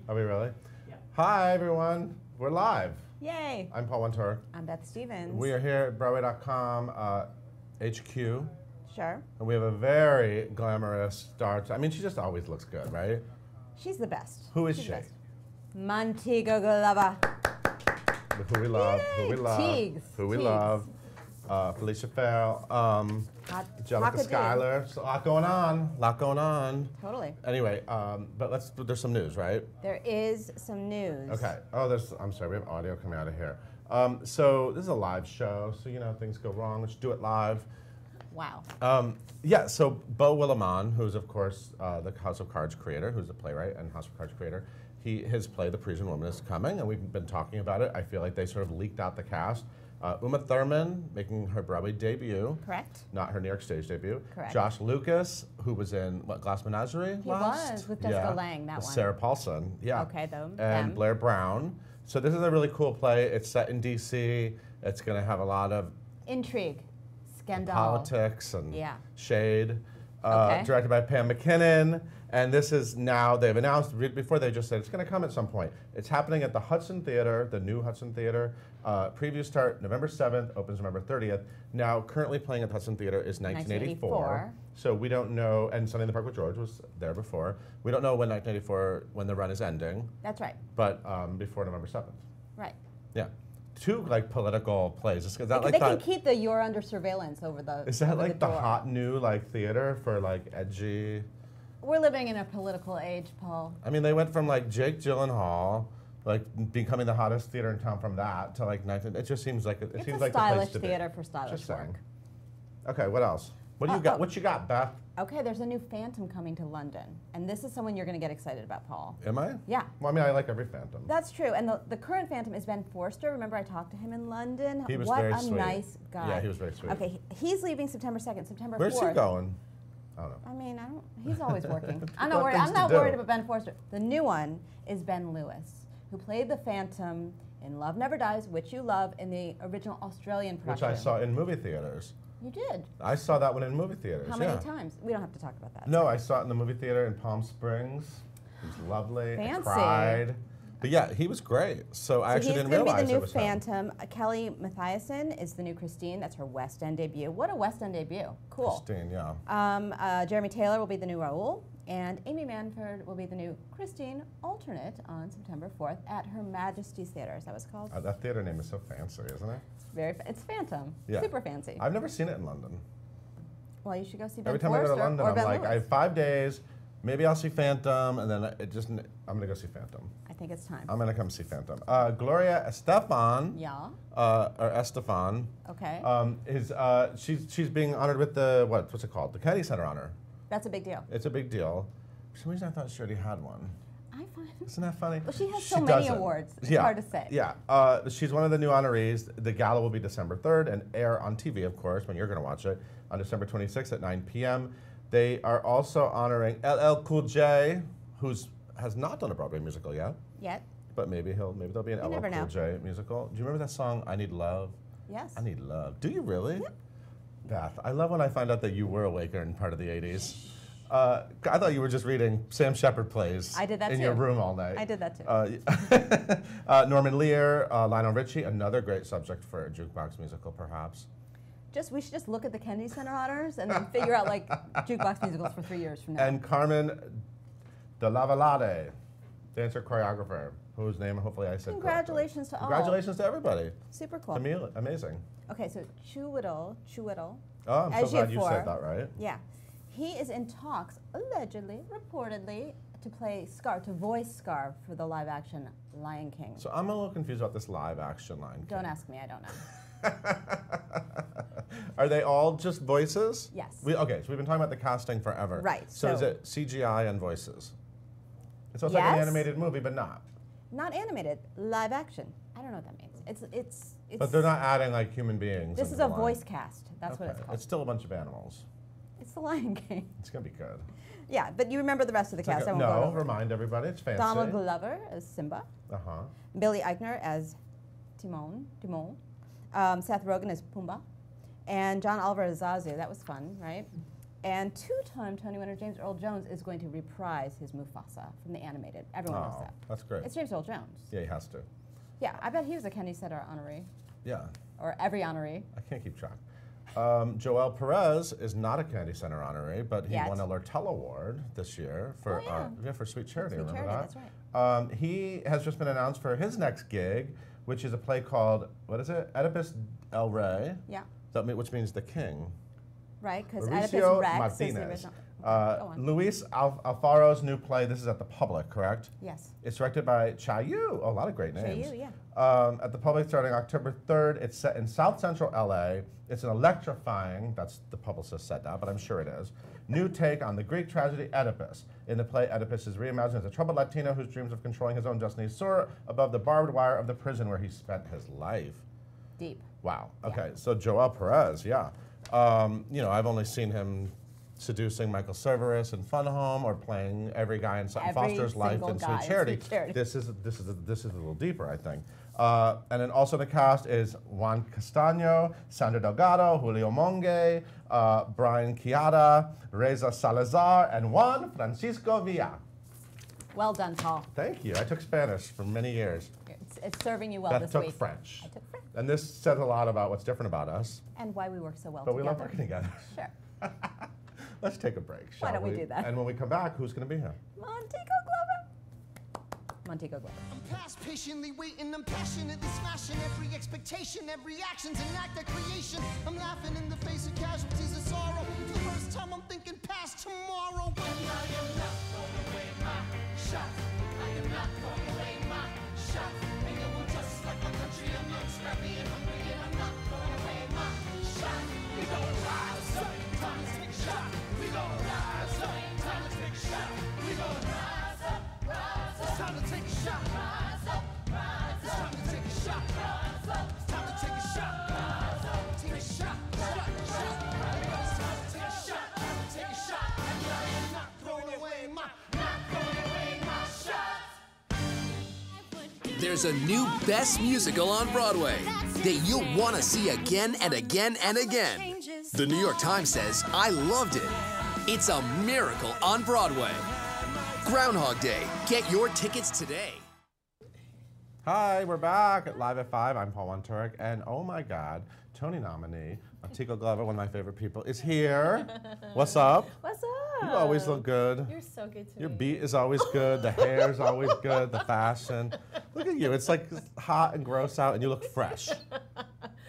Are we really? Yeah. Hi, everyone. We're live. Yay. I'm Paul Winter. I'm Beth Stevens. We are here at Broadway.com HQ. Sure. And we have a very glamorous star. I mean, she just always looks good, right? She's the best. Who is She's she? the best. Montego Gloria. Who we love. Yay. Who we love. Teagues. Who we Teagues. love. Felicia Farrell. Jellica Schuyler. So a lot going on. A lot going on. Totally. Anyway, but there's some news, right? There is some news. Okay. Oh, I'm sorry, we have audio coming out of here. So this is a live show, so you know things go wrong. Let's do it live. Wow. Yeah. So Beau Willimon, who's of course the House of Cards creator, who's a playwright and House of Cards creator, his play The Parisian Woman is coming, and we've been talking about it. I feel like they sort of leaked out the cast. Uma Thurman making her Broadway debut. Correct. Not her New York stage debut. Correct. Josh Lucas, who was in Glass Menagerie He last? was with Jessica Lange, that one. Sarah Paulson, yeah. Okay, though. And them. Blair Brown. So this is a really cool play. It's set in D.C. It's going to have a lot of Intrigue. Scandal. politics and shade. Okay. Directed by Pam McKinnon. And this is now, they've announced, before they just said it's going to come at some point. It's happening at the Hudson Theater, the new Hudson Theater. Previews start November 7th, opens November 30th. Now, currently playing at the Hudson Theater is 1984. So we don't know, and Sunday in the Park with George was there before. We don't know when 1984, when the run is ending. That's right. But before November 7th. Right. Yeah. Two like political plays. Is that like they can keep the "you're under surveillance" over the. Is that like the door. hot new like theater for like edgy? We're living in a political age, Paul. I mean, they went from like Jake Gyllenhaal, like becoming the hottest theater in town from that to like 19. It just seems like it It's seems a like the place stylish to be. theater for stylish Just work. saying. Okay, what else? What do you got? What you got, Beth? Okay, there's a new Phantom coming to London, and this is someone you're going to get excited about, Paul. Am I? Yeah. Well, I mean, I like every Phantom. That's true, and the current Phantom is Ben Forster. Remember, I talked to him in London. He was what very a sweet. nice guy. Yeah, he was very sweet. Okay, he's leaving September 2nd, September 4th. Where's he going? I don't know. I mean, he's always working. I'm Got not worried. things I'm to not do. worried about Ben Forster. The new one is Ben Lewis, who played the Phantom in Love Never Dies, which you love, in the original Australian production. Which I saw in movie theaters. You did. I saw that one in movie theaters. How many times? We don't have to talk about that. No, I saw it in the movie theater in Palm Springs. It was lovely. Fancy. I cried. But yeah, he was great. So I actually didn't he's realize going to be it the was new him. Phantom. Kelly Mathiasen is the new Christine. That's her West End debut. What a West End debut. Cool. Christine, yeah. Jeremy Taylor will be the new Raoul. And Amy Manford will be the new Christine alternate on September 4th at Her Majesty's Theater. Is that what it's called? That theater name is so fancy, isn't it? It's Phantom. Yeah. Super fancy. I've never seen it in London. Well, you should go see Ben Every time I go to Forster London, or I'm Ben like, Lewis. I have 5 days. Maybe I'll see Phantom, and then I'm gonna go see Phantom. I think it's time. I'm gonna come see Phantom. Gloria Estefan, Yeah. or Estefan, Okay. she's being honored with the what's it called? The Kennedy Center honor. That's a big deal. It's a big deal. For some reason, I thought she already had one. I find. Isn't that funny? Well, she has so many doesn't. awards. It's Yeah, hard to say. Yeah. She's one of the new honorees. The gala will be December 3rd and air on TV, of course, when you're going to watch it, on December 26th at 9 p.m. They are also honoring LL Cool J, who has not done a Broadway musical yet. Yet. But maybe there'll be an You LL never Cool know. J musical. Do you remember that song, I Need Love? Yes. I Need Love. Do you really? Yep. Beth, I love when I find out that you were a Waker in part of the 80s. I thought you were just reading Sam Shepard plays I did that in too. your room all night. I did that too. Norman Lear, Lionel Richie, another great subject for a jukebox musical, perhaps. We should just look at the Kennedy Center honors and then figure out like jukebox musicals for 3 years from now. And Carmen de Lavalade, dancer choreographer, whose name hopefully I said Congratulations correctly. to all. Congratulations to everybody. Super cool. Amazing. Okay, so Chiwetel. Oh, I'm so glad you Ejiofor. said that right. Yeah. He is in talks, allegedly, reportedly, to play Scar, to voice Scar for the live action Lion King. So I'm a little confused about this live action line. Don't ask me, I don't know. Are they all just voices? Yes. Okay, so we've been talking about the casting forever. Right, So is so- it CGI and voices? So it's like an Yes. animated movie, but not. Not animated, live action. I don't know what that means. It's But they're not adding like human beings. This into is the a line. voice cast. That's what it's Okay. called. It's still a bunch of animals. It's the Lion King. It's gonna be good. Yeah, but you remember the rest of the cast. I won't go No, over. remind everybody, it's fancy. Donald Glover as Simba. Uh-huh. Billy Eichner as Timon. Seth Rogen as Pumbaa. And John Oliver as Zazu. That was fun, right? And two-time Tony winner James Earl Jones is going to reprise his Mufasa from the animated. Everyone knows that. That's great. It's James Earl Jones. Yeah, he has to. Yeah, I bet he was a Kennedy Center honoree. Yeah. Or every honoree. I can't keep track. Joel Perez is not a Kennedy Center honoree, but he won a Lortel Award this year for for Sweet Charity. Sweet remember Charity, that? that's right. He has just been announced for his next gig, which is a play called, what is it? Oedipus El Rey. Yeah. Which means the king. Right, because Oedipus Mauricio Rex is the Martinez. original. Go on. Luis Alfaro's new play, this is at the Public, correct? Yes. It's directed by Chayu. Oh, a lot of great names. Chayu, yeah. At the Public starting October 3rd. It's set in South Central LA. It's an electrifying, that's the publicist said that, but I'm sure it is, new take on the Greek tragedy Oedipus. In the play, Oedipus is reimagined as a troubled Latino whose dreams of controlling his own destiny soar above the barbed wire of the prison where he spent his life. Deep. Wow. Okay, so Joel Perez, yeah. I've only seen him seducing Michael Cerveris in Fun Home or playing every guy in Sutton Foster's life in Sweet Charity. This is a little deeper, I think. And then also the cast is Juan Castaño, Sandra Delgado, Julio Monge, Brian Chiara, Reza Salazar, and Juan Francisco Villa. Well done, Paul. Thank you. I took Spanish for many years. It's serving you well Beth this took week. French. I took French. And this says a lot about what's different about us. And why we work so well But together. we love working together. Sure. Let's take a break, shall Why don't we do that? And when we come back, who's going to be here? Montego Glover. Montego Glover. I'm past patiently waiting, I'm passionately smashing every expectation, every action's an act of creation. I'm laughing in the face of casualties of sorrow. For the first time I'm thinking past tomorrow. And I am not throwing away my shot. I am not throwing away my shot. And you will just like my country, I'm young, scrappy and hungry, and I'm not throwing away my shot. We gonna rise up, time to take a shot. We gonna rise up, time to take a shot. We gonna rise up, rise up. It's time to take a shot. Rise up, rise up. It's time to take a shot. Rise up. It's time to take a shot. Rise up. Take a shot. Shot. It's time to take a shot. Time to take a shot. And I am not throwing away my shots. There's a new Best Musical on Broadway that you'll want to see again and again and again. The New York Times says, I loved it. It's a miracle on Broadway. Groundhog Day. Get your tickets today. Hi, we're back at Live at 5. I'm Paul Wontorek, and oh my God, Tony nominee, Montego Glover, one of my favorite people, is here. What's up? What's up? You always look good. You're so good to Your me. beat is always good. The hair's always good. The fashion. Look at you. It's like hot and gross out, and you look fresh.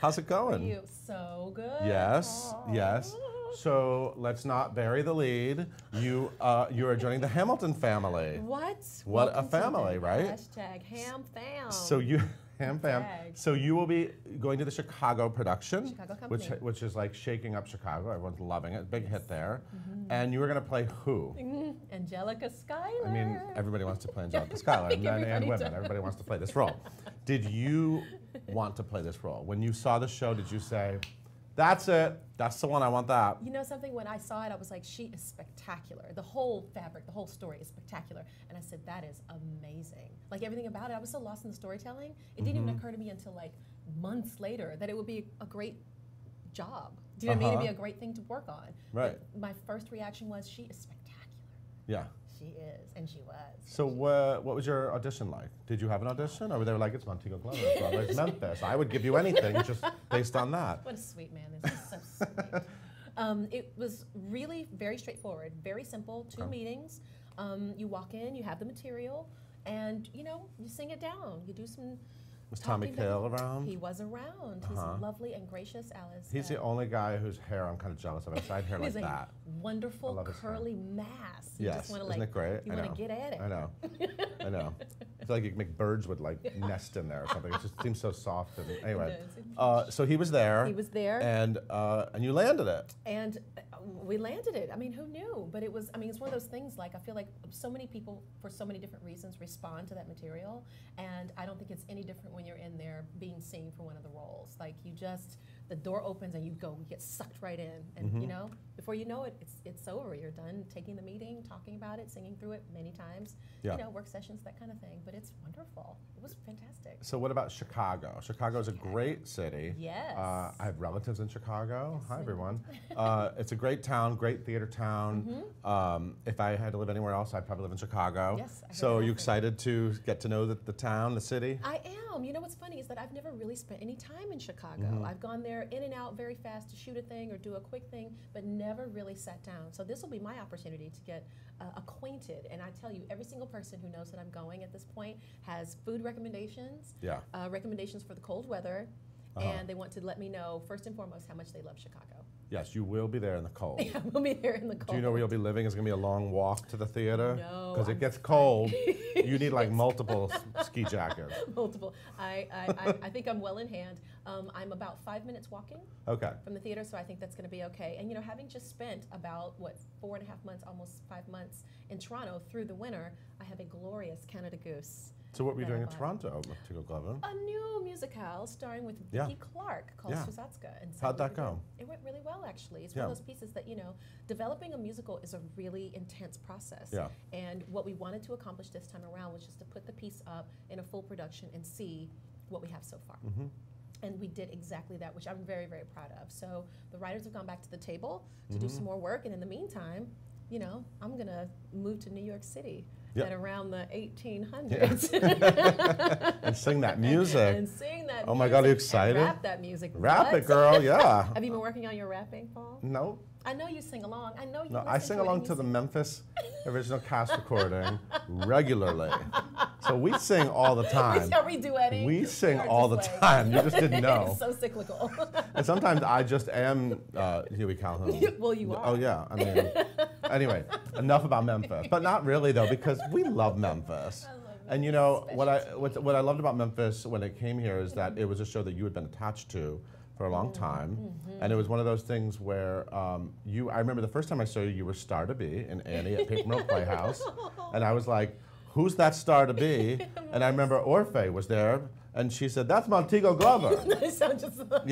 How's it going? You so good. Yes, yes. So let's not bury the lead. You are joining the Hamilton family. What? What Welcome a family, to the right? Hashtag ham fam. So you, ham fam. Tag. So you will be going to the Chicago production, Chicago company. which is like shaking up Chicago. Everyone's loving it. Big hit there. And you were going to play who? Angelica Schuyler. I mean, everybody wants to play Angelica Schuyler, men and Everybody women. does. Everybody wants to play this role. Did you want to play this role? When you saw the show, did you say, that's it, that's the one, I want that? You know something, when I saw it, I was like, she is spectacular. The whole fabric, the whole story is spectacular. And I said, that is amazing. Like everything about it, I was so lost in the storytelling. It didn't even occur to me until like months later that it would be a great job. Do you know what I mean? It'd be a great thing to work on. Right. But my first reaction was, she is spectacular. Yeah. She is, and she was. So what was your audition like? Did you have an audition, or were they like, it's Montego Glover, it's Memphis? I would give you anything just based on that. What a sweet man. This is so sweet. It was really very straightforward, very simple, 2 meetings. You walk in, you have the material, and you sing it down. You do some Was Tommy talking Kail around? He was around. He's lovely and gracious, Alice. He's the only guy whose hair I'm kind of jealous of. I had hair like He's a that. wonderful I love his hair. curly mass. You Yes, just wanna, isn't it great? You I want know. to get at it. I know, I know. I feel like you could make birds would like nest in there or something. It just seems so soft. And anyway, so he was there. He was there. And you landed it. And we landed it. I mean, who knew? But it was, I mean, it's one of those things, like, I feel like so many people, for so many different reasons, respond to that material. And I don't think it's any different when you're in there being seen for one of the roles. Like, you just, the door opens and you get sucked right in, and you know, before you know it, it's over. You're done taking the meeting, talking about it, singing through it many times. Yeah. You know, work sessions, that kind of thing. But it's wonderful. It was fantastic. So what about Chicago? Chicago is a great city. Yes. I have relatives in Chicago. Yes, Hi, we everyone. It's a great town, great theater town. If I had to live anywhere else, I'd probably live in Chicago. Yes, I heard so are that you often. excited to get to know the town, the city? I am. You know what's funny is that I've never really spent any time in Chicago. I've gone there in and out very fast to shoot a thing or do a quick thing, but never really sat down. So this will be my opportunity to get acquainted. And I tell you, every single person who knows that I'm going at this point has food recommendations, recommendations for the cold weather, and they want to let me know, first and foremost, how much they love Chicago. Yes, you will be there in the cold. Yeah, we'll be there in the cold. Do you know where you'll be living? It's going to be a long walk to the theater? No. Because it gets cold. You need like multiple ski jackets. Multiple. I think I'm well in hand. I'm about 5 minutes walking from the theater, so I think that's going to be okay. And you know, having just spent about, 4.5 months, almost 5 months in Toronto through the winter, I have a glorious Canada Goose. So what were you doing in Toronto, Montego Glover? A new musicale starring with Vicki Clark called Suzatska. And so How'd that go? It went really well, actually. It's one of those pieces that, you know, developing a musical is a really intense process. Yeah. And what we wanted to accomplish this time around was just to put the piece up in a full production and see what we have so far. And we did exactly that, which I'm very, very proud of. So the writers have gone back to the table to do some more work. And in the meantime, you know, I'm going to move to New York City at around the 1800s. And sing that music. And sing that Oh my God, are you excited? And rap that music. Rap it, girl, yeah. Have you been working on your rapping, Paul? No. I know you sing along. I know you No, I sing along to the Memphis original cast recording regularly. So we sing all the time. Are we duetting? We sing Or all the just like- time. You just didn't know. It's so cyclical. And sometimes I just am Huey Calhoun. Well, you are. Oh yeah. I mean, anyway, enough about Memphis, but not really though, because we love Memphis. And you know what I loved about Memphis when it came here is that it was a show that you had been attached to for a long time, and it was one of those things where I remember the first time I saw you, you were star to be in Annie at Paper Mill Playhouse, and I was like, who's that star to be? And I remember Orphe was there, and she said, that's Montego Glover. That sounds just like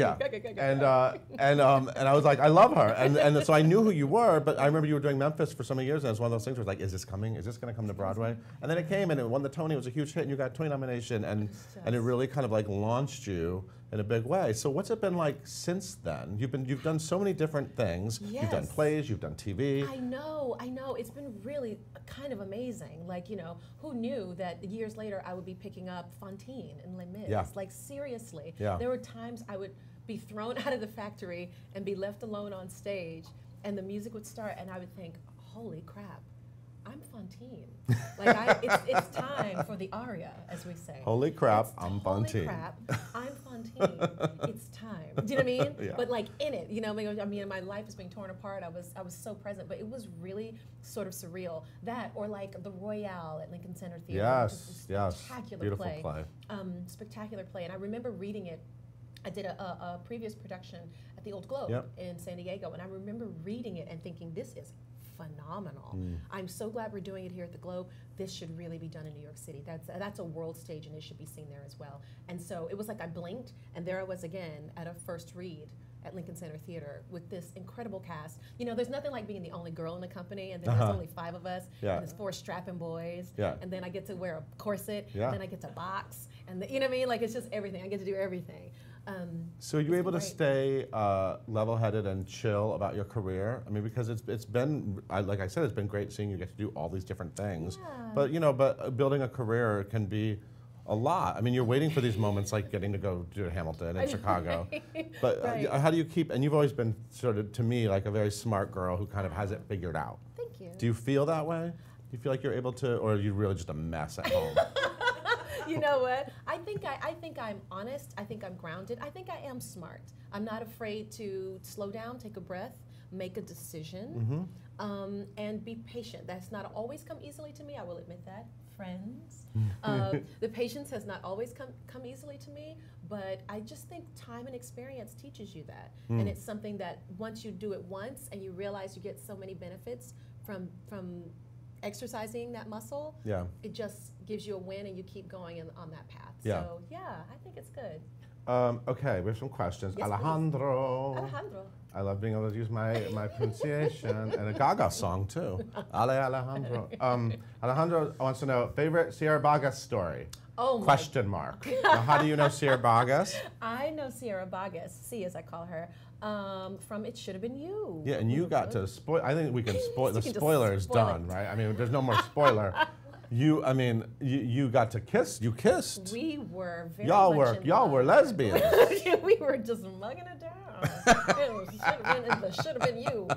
And I was like, I love her. And so I knew who you were, but I remember you were doing Memphis for so many years, and it was one of those things where like, is this coming? Is this going to come to Broadway? And then it came, and it won the Tony. It was a huge hit, and you got a Tony nomination, and it really kind of like launched you in a big way. So what's it been like since then? You've done so many different things. Yes. You've done plays, you've done TV. I know. It's been really kind of amazing. Like, you know, who knew that years later I would be picking up Fontaine and Les Mis? Yeah. Like, seriously. Yeah. There were times I would be thrown out of the factory and be left alone on stage, and the music would start, and I would think, holy crap, I'm Fontaine. Like, it's time for the aria, as we say. Holy crap, I'm Fontaine. Holy crap, I'm Fontaine. It's time. Do you know what I mean? Yeah. But like in it, you know, I mean, my life is being torn apart. I was so present, but it was really sort of surreal. That or like the Royale at Lincoln Center Theater. Yes, yes, Spectacular beautiful play. play. Spectacular play, and I remember reading it. I did a previous production at the Old Globe in San Diego, and I remember reading it and thinking, this is phenomenal. I'm so glad we're doing it here at the Globe. This should really be done in New York City. That's a world stage, and it should be seen there as well. And so it was like I blinked, and there I was again at a first read at Lincoln Center Theater with this incredible cast. You know, there's nothing like being the only girl in the company, and then there's only 5 of us, and there's 4 strapping boys, and then I get to wear a corset, and then I get to box, and you know what I mean? Like, it's just everything. I get to do everything. So are you able to stay level-headed and chill about your career? I mean, because it's been, like I said, it's been great seeing you get to do all these different things. Yeah. But you know, building a career can be a lot. I mean, you're waiting for these moments like getting to go to Hamilton and Chicago. But how do you keep, and you've always been sort of, to me, like a very smart girl who kind of has it figured out. Thank you. Do you feel that way? Do you feel like you're able to, or are you really just a mess at home? You know what? I think I'm honest. I think I'm grounded. I think I am smart. I'm not afraid to slow down, take a breath, make a decision, and be patient. That's not always come easily to me. I will admit that. Friends, the patience has not always come easily to me. But I just think time and experience teaches you that, and it's something that once you do it once and you realize you get so many benefits from exercising that muscle, it just gives you a win and you keep going on that path. So yeah, I think it's good. Okay, we have some questions. Yes, Alejandro. Alejandro. I love being able to use my pronunciation and a Gaga song too. Alejandro. Alejandro wants to know favorite Sierra Boggess story. Oh my. Question mark. Now, how do you know Sierra Boggess? I know Sierra Boggess, C as I call her, from It Should Have Been You. Yeah, and you got to spoil. I think we can spoil. The can just spoiler is spoil done, it. right? I mean, there's no more spoiler. You got to kiss. You kissed. We were very Y'all much in were love. lesbians. We were just mugging it down. It should have been you.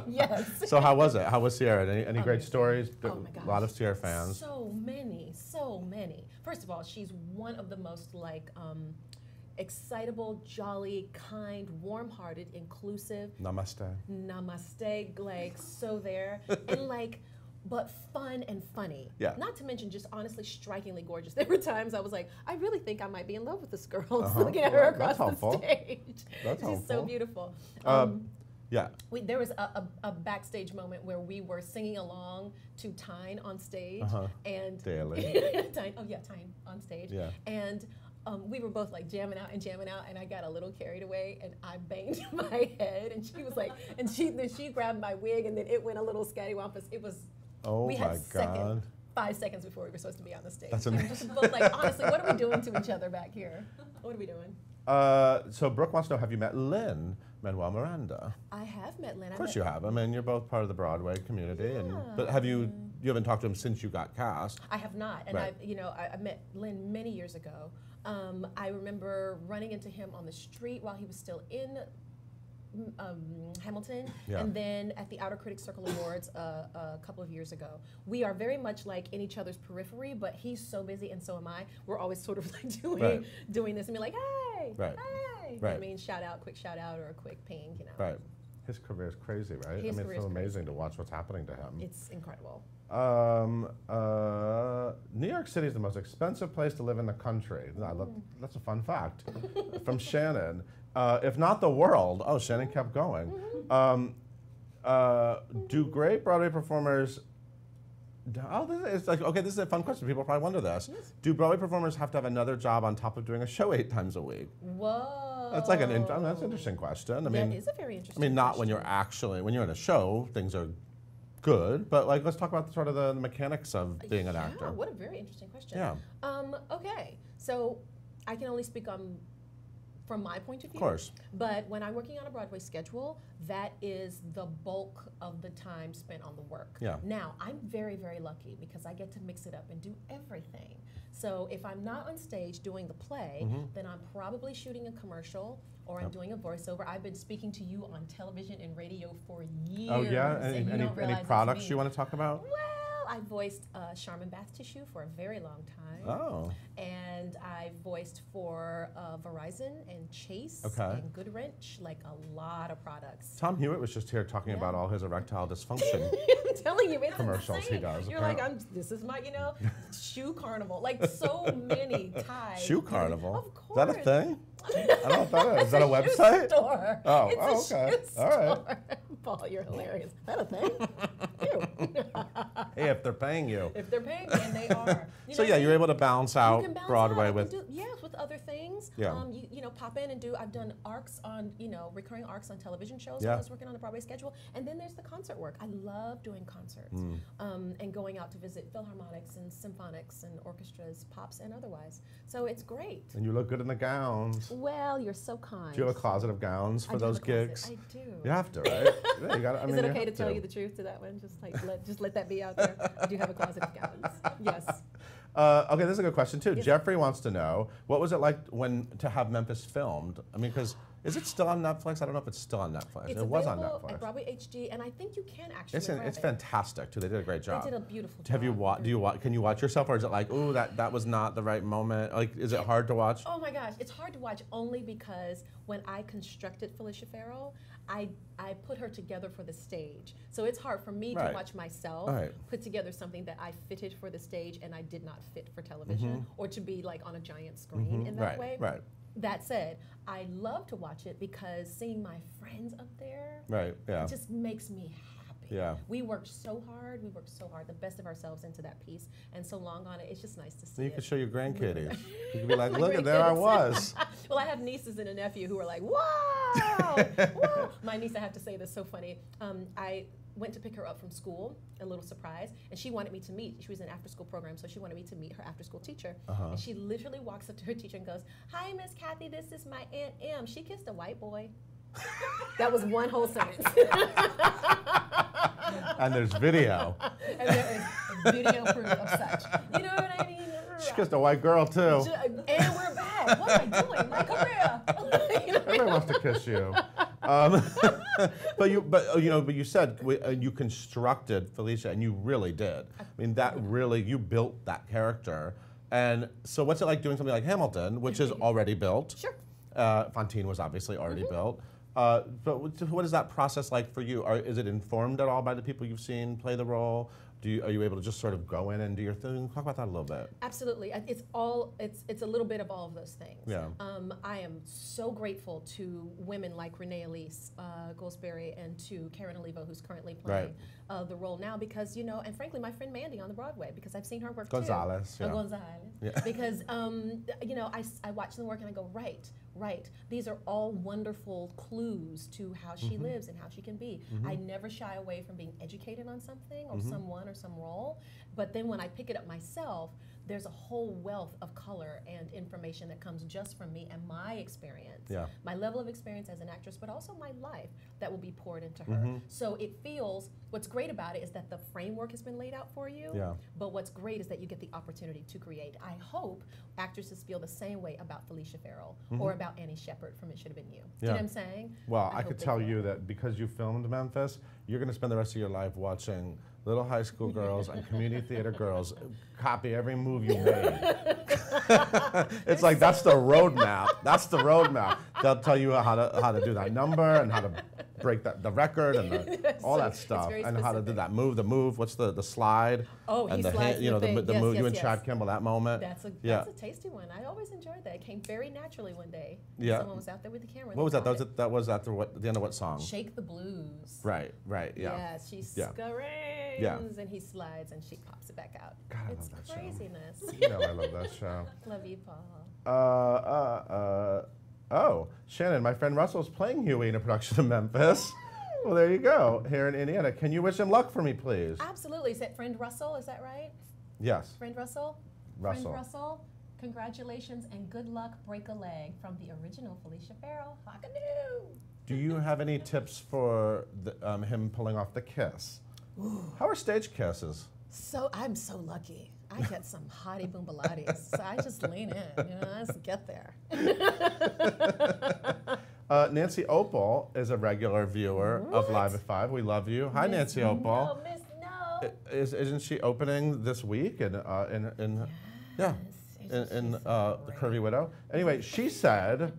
Yes. So how was it? How was Sierra? Any great stories? Oh my gosh. A lot of Sierra fans. So many. First of all, she's one of the most excitable, jolly, kind, warm-hearted, inclusive. Namaste. Namaste, like so there, and like, but fun and funny. Yeah. Not to mention just honestly strikingly gorgeous. There were times I was like, I really think I might be in love with this girl. Looking at her across the stage. That's helpful. She's so beautiful. Yeah. There was a backstage moment where we were singing along to Tyne on stage. And Daily. Tyne on stage. Yeah. And we were both like jamming out, and I got a little carried away, and I banged my head, and she was like, and she grabbed my wig, and then it went a little scattywampus. It was, Oh we my had God. 5 seconds before we were supposed to be on the stage. That's We were amazing. just both like, honestly, what are we doing to each other back here? What are we doing? So Brooke wants to know, have you met Lin-Manuel Miranda? I have met Lynn. Of course you have. I mean, you're both part of the Broadway community, but you haven't talked to him since you got cast? I have not, and Right. I met Lynn many years ago. I remember running into him on the street while he was still in Hamilton, Yeah. and then at the Outer Critics Circle Awards a couple of years ago. We are very much like in each other's periphery, but he's so busy and so am I. We're always sort of like doing this and be like, hey, Right. hey. Right. I mean, quick shout out or a quick ping, Right. His career is crazy, right? His I mean, career it's so is amazing to watch what's happening to him. It's incredible. New York City is the most expensive place to live in the country. That's a fun fact. From Shannon. If not the world. Oh, Shannon kept going. Do great Broadway performers... this is a fun question. People probably wonder this. Yes. Do Broadway performers have to have another job on top of doing a show 8 times a week? Whoa. That's like that's an interesting question. I mean, that is a very interesting not when question. when you're in a show, things are good, but like let's talk about sort of the mechanics of being an Yeah, actor. what a very interesting question. Yeah. Okay, so I can only speak from my point of view. Of course. But when I'm working on a Broadway schedule, that is the bulk of the time spent on the work. Yeah. Now, I'm very, very lucky because I get to mix it up and do everything. So if I'm not on stage doing the play, then I'm probably shooting a commercial or I'm doing a voiceover. I've been speaking to you on television and radio for years. Oh yeah, and you any don't realize it's products me. you want to talk about? Well, I voiced Charmin bath tissue for a very long time. Oh. And I voiced for Verizon and Chase Okay. and Goodwrench, like a lot of products. Tom Hewitt was just here talking about all his erectile dysfunction. I'm telling you, it's Commercials he insane. does, You're like, this is my, shoe carnival. Like so many ties. Shoe Carnival? Of course. Is that a thing? I don't know what that is. Is that a It's website? Store. Oh, It's a okay. shoe All right. store. Paul, you're hilarious. Is that a thing? Ew. Hey, if they're paying you. If they're paying me, and they are. So yeah, you're able to balance out You can balance Broadway out. with. Yes, with other things. Yeah. You pop in and do. I've done arcs on recurring arcs on television shows. Yeah. When I was working on the Broadway schedule, and then there's the concert work. I love doing concerts and going out to visit philharmonics and symphonics and orchestras, pops and otherwise. So it's great. And you look good in the gowns. Well, you're so kind. Do you have a closet of gowns for I do have those a closet. gigs? I do. You have to, right? Yeah, you gotta, I Is mean, it you okay to have tell you the truth to that one? Just like let that be out there. I do have a closet of gowns. Yes. Okay, this is a good question too. Yes. Jeffrey wants to know, what was it like to have Memphis filmed? I mean, because is it still on Netflix? I don't know if it's still on Netflix. It's it was on available Netflix. at Broadway HD, and I think you can actually. It's fantastic too. They did a great job. They did a beautiful job. Have you can you watch yourself, or is it like, ooh, that was not the right moment? Like, is it hard to watch? Oh my gosh, it's hard to watch only because when I constructed Felicia Farrell, I put her together for the stage. So it's hard for me to Right. watch myself Right. put together something that I fitted for the stage and I did not fit for television or to be like on a giant screen in that Right, way. right. That said, I love to watch it because seeing my friends up there Right. Yeah. just makes me happy. happy. Yeah. We worked so hard. We worked so hard, the best of ourselves into that piece, and so long on it. It's just nice to see. You it. can show your grandkiddies. You can be like, My look, there I grandkids. was. Well, I have nieces and a nephew who are like, wow, wow. My niece, I have to say this, so funny. I went to pick her up from school, a little surprise, and she wanted me to meet, she was in an after-school program, so she wanted me to meet her after-school teacher. And she literally walks up to her teacher and goes, "Hi, Miss Kathy, this is my Aunt M. She kissed a white boy." That was one whole sentence. And there's video. And there is video proof of such. You know what I mean? She kissed a white girl too. And we're back. What am I doing? My career. You know? Everybody wants to kiss you. But you said you constructed Felicia, and you really did. I mean, that really, you built that character. And so what's it like doing something like Hamilton, which is already built? Sure. Fantine was obviously already built. But what is that process like for you? Is it informed at all by the people you've seen play the role? Are you able to just sort of go in and do your thing? Talk about that a little bit. Absolutely. It's a little bit of all of those things. Yeah. I am so grateful to women like Renee Elise Goldsberry and to Karen Olivo, who's currently playing the role now, because, and frankly, my friend Mandy on the Broadway, because I've seen her work Gonzalez, too. yeah. Gonzalez. Yeah. Because, I watch them work and I go, right. These are all wonderful clues to how she lives and how she can be. I never shy away from being educated on something or someone or some role, but then when I pick it up myself, there's a whole wealth of color and information that comes just from me and my experience, my level of experience as an actress, but also my life that will be poured into her. So it feels, what's great about it is that the framework has been laid out for you, but what's great is that you get the opportunity to create. I hope actresses feel the same way about Felicia Farrell or about Annie Shepherd from It Should Have Been You. Do you know what I'm saying? Well, I could tell you that because you filmed Memphis, you're going to spend the rest of your life watching little high school girls and community theater girls copy every move you made. It's like, that's the roadmap. That's the roadmap. They'll tell you how to do that number and how to break the record and all that stuff, and how to do that move. The move. What's the slide? Oh, and he the slides the thing. move. Yes, You and yes. Chad Kimball. That moment. That's a tasty one. I always enjoyed that. It came very naturally one day. Yeah. Someone was out there with the camera. What was that? That was at the end of what song? Shake the Blues. Right. Yeah. Yeah, she screams and he slides and she pops it back out. God, I it's love that craziness. Show. I love that show. Love you, Paul. Oh, Shannon, my friend Russell's playing Huey in a production of Memphis. Well, there you go, here in Indiana. Can you wish him luck for me, please? Absolutely. Is that friend Russell? Is that right? Yes. Friend Russell? Russell. Friend Russell, congratulations and good luck, break a leg, from the original Felicia Farrell. Hockadoo! Do you have any tips for him pulling off the kiss? How are stage kisses? So I'm so lucky. I get some hottie boombalotties, so I just lean in. Let's get there. Nancy Opal is a regular viewer of Live at 5. We love you. Hi, Nancy Opal. Miss No. Isn't she opening this week in the Curvy Widow? Anyway, she said,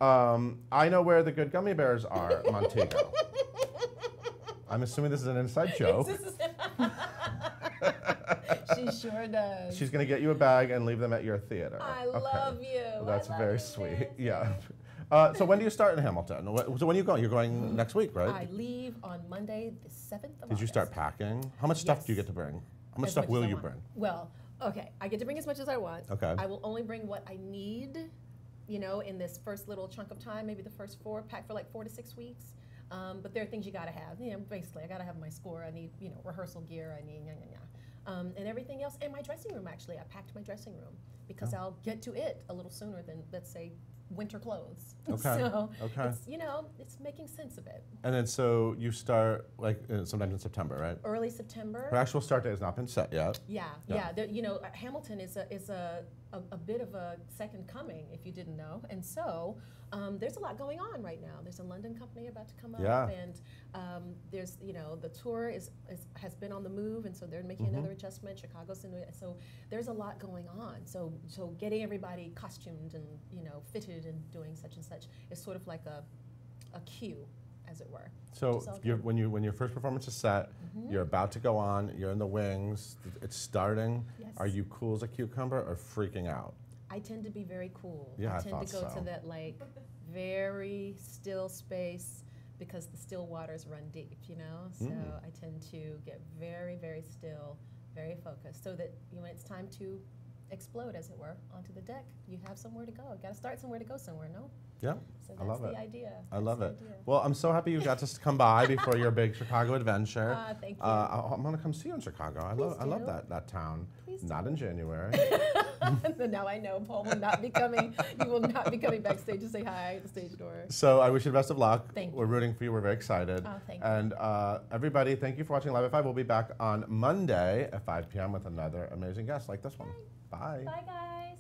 "I know where the good gummy bears are, Montego." I'm assuming this is an inside joke. She sure does. She's going to get you a bag and leave them at your theater. I love you. Well, that's I love very you, sweet. Nancy. Yeah. So when do you start in Hamilton? So when are you going? You're going next week, right? I leave on Monday, the 7th of August. Did you start packing? How much stuff do you get to bring? How much stuff will you bring? Well, okay, I get to bring as much as I want. Okay. I will only bring what I need, in this first little chunk of time, maybe the first 4, pack for like 4 to 6 weeks. But there are things you gotta have. Basically, I gotta have my score. I need, rehearsal gear. I need, and everything else. And my dressing room, actually, I packed my dressing room because I'll get to it a little sooner than, let's say, winter clothes. Okay. So okay. it's, it's making sense of it. And then so you start sometimes in September, right? Early September. Her actual start date has not been set yet. Yeah. Hamilton is a bit of a second coming, if you didn't know, and so there's a lot going on right now. There's a London company about to come up, and there's the tour has been on the move, and so they're making another adjustment. Chicago's in it, so there's a lot going on. So getting everybody costumed and fitted and doing such and such is sort of like a cue, as it were. So when your first performance is set, you're about to go on, you're in the wings, it's starting. Yes. Are you cool as a cucumber or freaking out? I tend to be very cool. Yeah, I tend to go so. to that very still space, because the still waters run deep, you know? So I tend to get very, very still, very focused, so that when it's time to explode, as it were, onto the deck, you have somewhere to go. You got to start somewhere to go somewhere, no? Yeah, So I love that's it. the idea. I love That's it. the idea. Well, I'm so happy you got to come by before your big Chicago adventure. Thank you. I'm gonna come see you in Chicago. I love do. that town. Please Not do. in January. Now I know Paul will not be coming. You will not be coming backstage to say hi at the stage door. So I wish you the best of luck. Thank you. We're rooting for you. We're very excited. Oh, thank you. And everybody, thank you for watching Live at 5. We'll be back on Monday at 5 p.m. with another amazing guest like this one. Bye. Bye, guys.